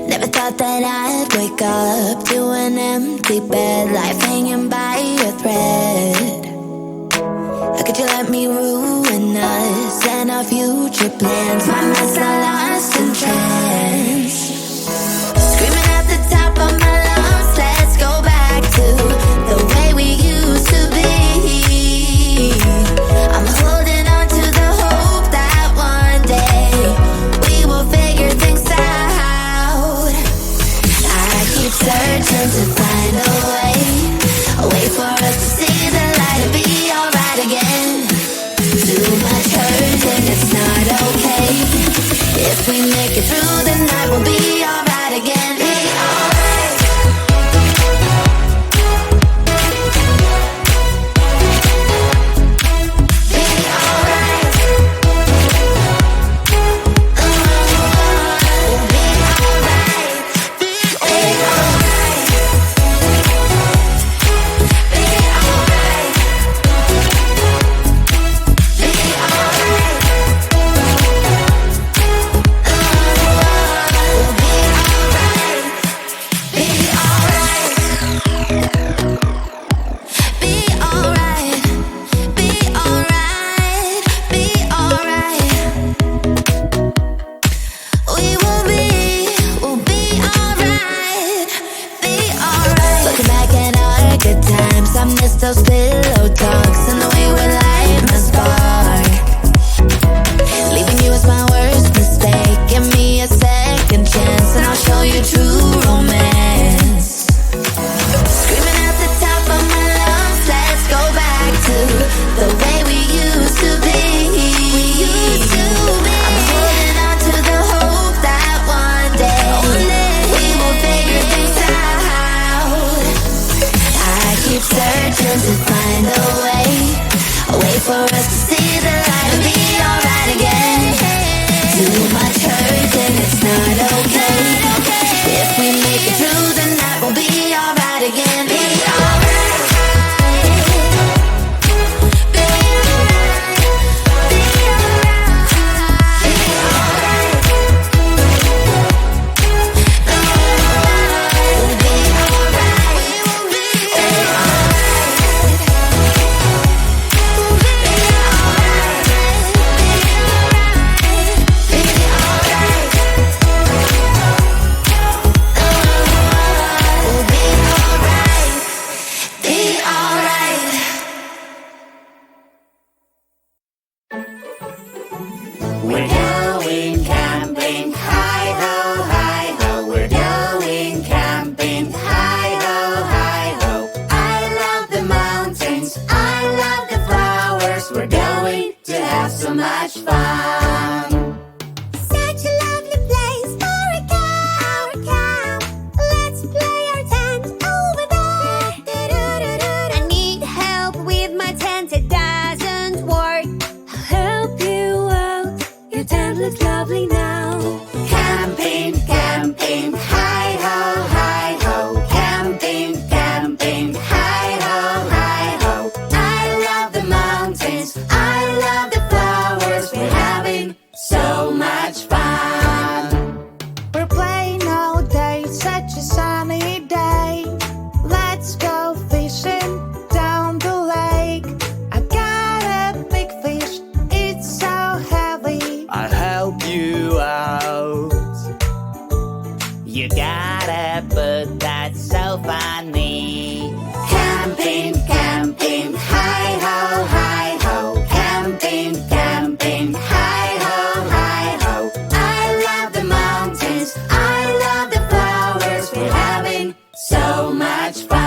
Never thought that I'd wake up to an empty bed, life hanging by a thread. How could you let me ruin us and our future plans? My mind's now lost in trance, screaming at the top of my lungs, let's go back to the way we used to be. I'm holding on to the hope that one day we will figure things out. I keep searching to find a way for us to see the light and be alright again. Too much hurt and it's not okay. If we make it through the night, we'll be alright again. Be alright. Be alright. We'll be alright. Be alright. Be alright. Be alright. We'll be alright. Be alright. Be alright. Be alright. Be alright. We'll be alright. Be alright. Looking back at our good times, I miss those pillow talks and the way we light my spark. Leaving you was my worst mistake. Give me a second chance and I'll show you true romance. Screaming at the top of my lungs, let's go back to the way we used to be. I'm holding on to the hope that one day we will figure things out. I keep searching to find a way for us to see the light and be alright again. Too much hurt and it's not okay. If we make it through the night, we'll be alright again. Be alright. Be alright. Be alright. Be alright. We'll be alright. We'll be alright. We'll be alright. Be alright. We'll be alright. Be alright. We're going camping, hi-ho, we're going camping, hi-ho. I love the mountains, I love the flowers, we're going to have so much fun. Such a lovely place for a camp. Let's play our tent over there. I need help with my tent, it doesn't work. I'll help you out. Your tent You gotta put that so funny. Camping, camping, hi-ho, hi-ho. Camping, camping, hi-ho, hi-ho. I love the mountains, I love the flowers. We're having so much fun.